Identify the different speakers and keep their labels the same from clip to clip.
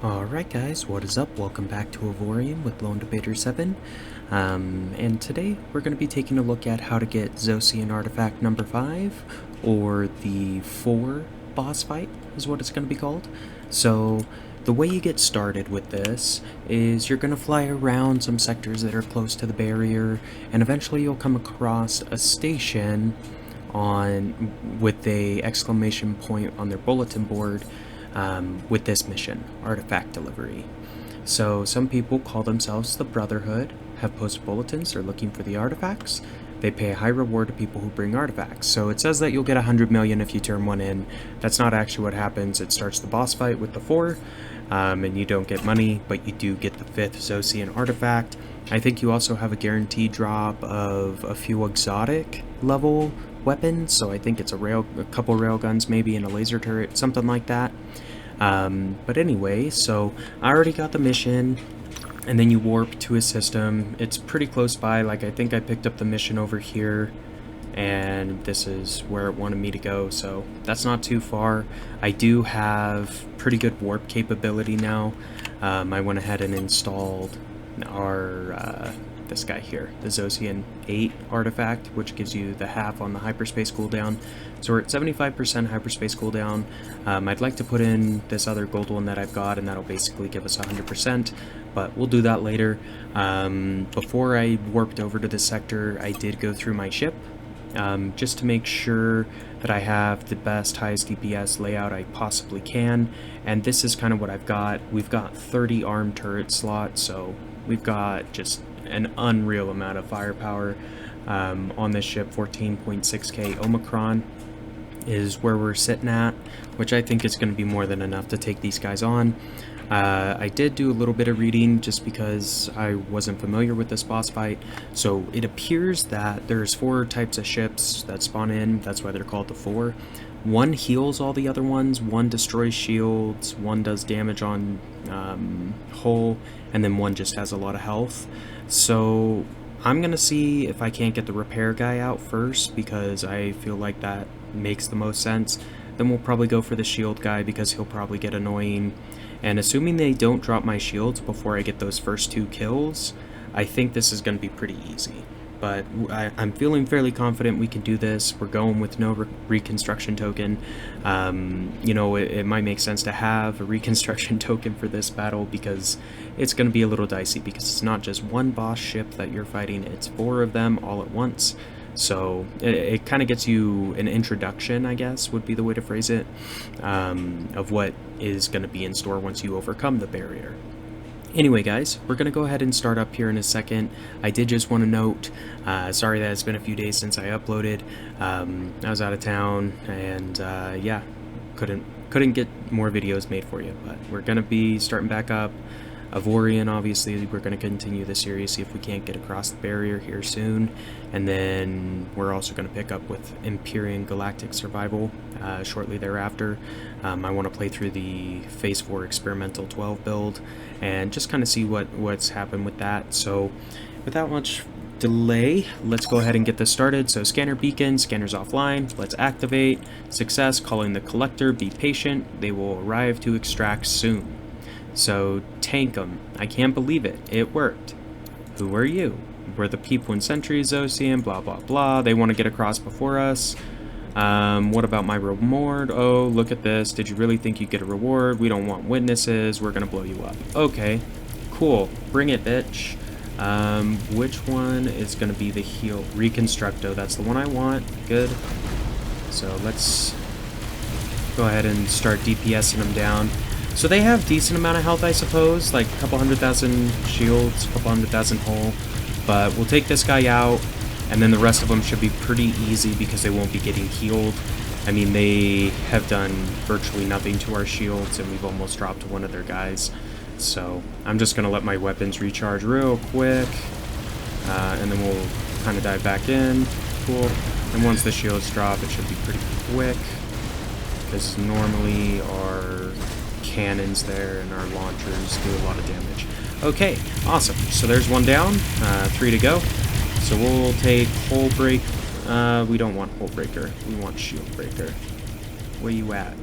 Speaker 1: Alright guys, what is up? Welcome back to Avorion with Lone Debater 7. And today we're going to be taking a look at how to get Xsotan Artifact number 5, or the 4 boss fight is what it's going to be called. So the way you get started with this is you're going to fly around some sectors that are close to the barrier, and eventually you'll come across a station with a exclamation point on their bulletin board with this mission, Artifact Delivery. So some people call themselves the Brotherhood, have posted bulletins, they're looking for the artifacts. They pay a high reward to people who bring artifacts. So it says that you'll get 100 million if you turn one in. That's not actually what happens. It starts the boss fight with the 4, and you don't get money, but you do get the 5th Xsotan Artifact. I think you also have a guaranteed drop of a few exotic level weapons, so I think it's a couple railguns maybe, and a laser turret, something like that. But anyway, so I already got the mission, and then you warp to a system. It's pretty close by. Like, I think I picked up the mission over here, and this is where it wanted me to go, so that's not too far. I do have pretty good warp capability now. I went ahead and installed our this guy here, the Xsotan 8 artifact, which gives you the half on the hyperspace cooldown. So we're at 75% hyperspace cooldown. I'd like to put in this other gold one that I've got, and that'll basically give us 100%, but we'll do that later. Before I warped over to this sector, I did go through my ship, just to make sure that I have the best, highest DPS layout I possibly can, and this is kind of what I've got. We've got 30 armed turret slots, so we've got just an unreal amount of firepower on this ship. 14.6k Omicron is where we're sitting at, which I think is going to be more than enough to take these guys on. I did do a little bit of reading just because I wasn't familiar with this boss fight. So it appears that there's 4 types of ships that spawn in. That's why they're called the 4. One heals all the other ones, one destroys shields, one does damage on hull, and then one just has a lot of health. So I'm gonna see if I can't get the repair guy out first, because I feel like that makes the most sense. Then we'll probably go for the shield guy, because he'll probably get annoying. And assuming they don't drop my shields before I get those first 2 kills, I think this is going to be pretty easy. But I'm feeling fairly confident we can do this. We're going with no reconstruction token. You know, it might make sense to have a reconstruction token for this battle, because it's going to be a little dicey, because it's not just one boss ship that you're fighting, it's 4 of them all at once. So it kind of gets you an introduction, I guess, would be the way to phrase it, of what is going to be in store once you overcome the barrier. Anyway, guys, we're going to go ahead and start up here in a second. I did just want to note, sorry that it's been a few days since I uploaded. I was out of town, and yeah, couldn't get more videos made for you, but we're going to be starting back up. Avorion, obviously, we're going to continue the series, see if we can't get across the barrier here soon, and then we're also going to pick up with Empyrean Galactic Survival shortly thereafter. I want to play through the Phase 4 Experimental 12 build and just kind of see what's happened with that. So without much delay, let's go ahead and get this started. So scanner beacon, scanner's offline, let's activate. Success, calling the collector, be patient, they will arrive to extract soon. So, tank them. I can't believe it. It worked. Who are you? We're the people in Century Xsotan, blah blah blah. They want to get across before us. What about my reward? Oh, look at this. Did you really think you'd get a reward? We don't want witnesses. We're gonna blow you up. Okay, cool. Bring it, bitch. Which one is gonna be the heal? Reconstructo. That's the one I want. Good. So let's go ahead and start DPSing them down. So they have decent amount of health, I suppose, like a couple 100,000 shields, a couple 100,000 hull, but we'll take this guy out, and then the rest of them should be pretty easy because they won't be getting healed. I mean, they have done virtually nothing to our shields, and we've almost dropped one of their guys. So I'm just going to let my weapons recharge real quick, and then we'll kind of dive back in. Cool. And once the shields drop, it should be pretty quick, because normally our cannons there and our launchers do a lot of damage. Okay, awesome. So there's one down, 3 to go. So we'll take Hull Break. We don't want Hull Breaker. We want Shield Breaker. Where you at?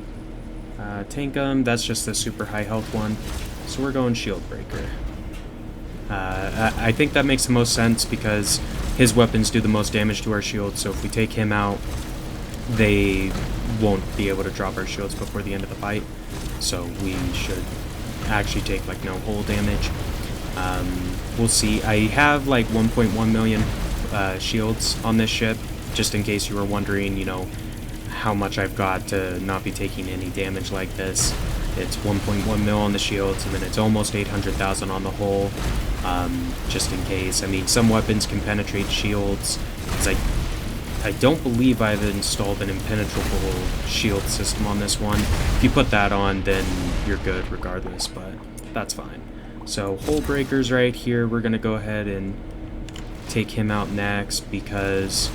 Speaker 1: Tank 'em. That's just the super high health one. So we're going Shield Breaker. I think that makes the most sense because his weapons do the most damage to our shields, so if we take him out, they won't be able to drop our shields before the end of the fight. So we should actually take like no hull damage. We'll see. I have like 1.1 million shields on this ship, just in case you were wondering, you know, how much I've got to not be taking any damage like this. It's 1.1 mil on the shields, and then it's almost 800,000 on the hull, just in case. I mean, some weapons can penetrate shields, because I don't believe I've installed an impenetrable shield system on this one. If you put that on, then you're good regardless, but that's fine. So, hull breakers right here, we're going to go ahead and take him out next, because...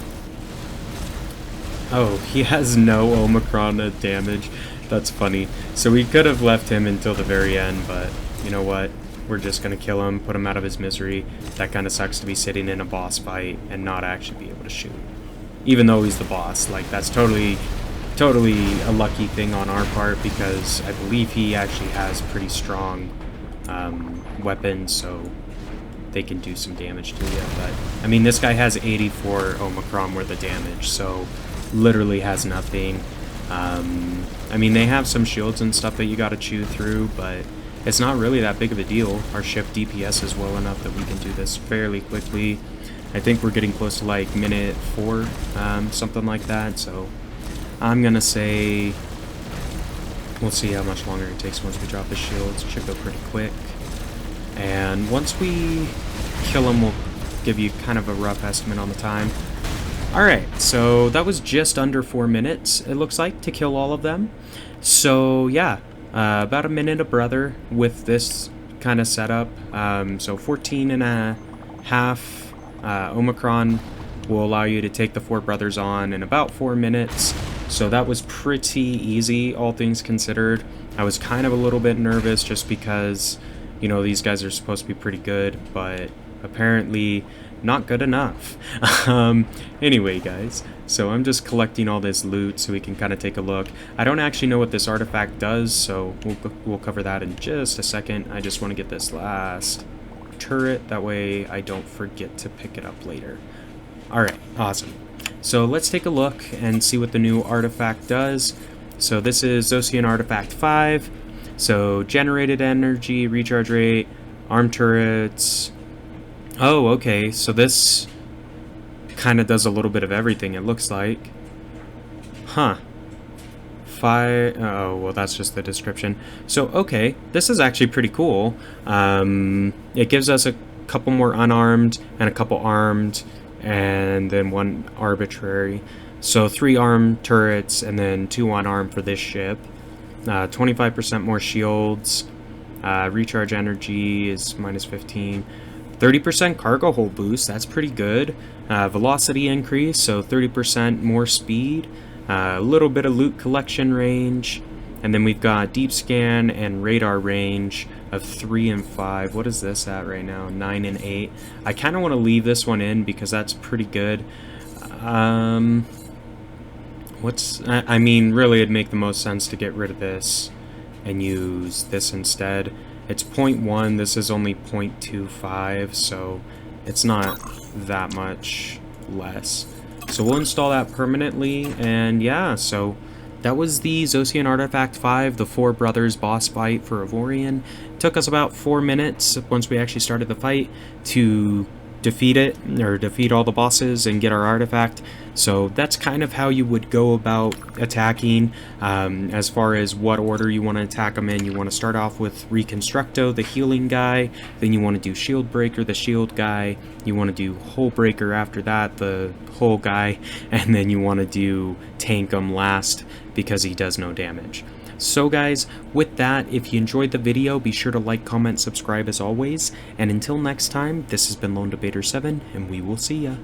Speaker 1: oh, he has no Omicron damage. That's funny. So we could have left him until the very end, but you know what? We're just going to kill him, put him out of his misery. That kind of sucks to be sitting in a boss fight and not actually be able to shoot. Even though he's the boss. Like, that's totally a lucky thing on our part, because I believe he actually has pretty strong weapons, so they can do some damage to you. But, I mean, this guy has 84 Omicron worth of damage, so literally has nothing. I mean, they have some shields and stuff that you gotta chew through, but it's not really that big of a deal. Our ship DPS is well enough that we can do this fairly quickly. I think we're getting close to like minute 4, something like that, so I'm gonna say we'll see how much longer it takes once we drop the shields. It should go pretty quick. And once we kill him, we'll give you kind of a rough estimate on the time. Alright, so that was just under 4 minutes, it looks like, to kill all of them. So, yeah, about a minute a brother with this kind of setup. So 14 and a half Omicron will allow you to take the 4 brothers on in about 4 minutes. So that was pretty easy, all things considered. I was kind of a little bit nervous just because, you know, these guys are supposed to be pretty good, but apparently not good enough. Anyway, guys, so I'm just collecting all this loot so we can kind of take a look. I don't actually know what this artifact does, so we'll cover that in just a second. I just want to get this last turret, that way I don't forget to pick it up later. Alright, awesome. So let's take a look and see what the new artifact does. So this is Xsotan Artifact V. So generated energy, recharge rate, arm turrets. Oh, okay, so this kind of does a little bit of everything, it looks like. Huh. Oh, well, that's just the description. So, okay, this is actually pretty cool. It gives us a couple more unarmed and a couple armed, and then 1 arbitrary. So 3 armed turrets and then 2 unarmed for this ship. 25% more shields. Recharge energy is minus 15. 30% cargo hold boost, that's pretty good. Velocity increase, so 30% more speed. A little bit of loot collection range. And then we've got deep scan and radar range of 3 and 5. What is this at right now? 9 and 8. I kind of want to leave this one in because that's pretty good. I mean, really it'd make the most sense to get rid of this and use this instead. It's 0.1, this is only 0.25, so it's not that much less. So we'll install that permanently, and yeah, so that was the Xsotan Artifact V, the 4 brothers boss fight for Avorion. It took us about 4 minutes once we actually started the fight to defeat it, or defeat all the bosses and get our artifact. So that's kind of how you would go about attacking. As far as what order you want to attack them in, you want to start off with Reconstructo, the healing guy, then you want to do Shield Breaker, the shield guy, you want to do Hull Breaker after that, the hull guy, and then you want to do Tank him last because he does no damage. So guys, with that, if you enjoyed the video, be sure to like, comment, subscribe as always, and until next time, this has been LD7, and we will see ya.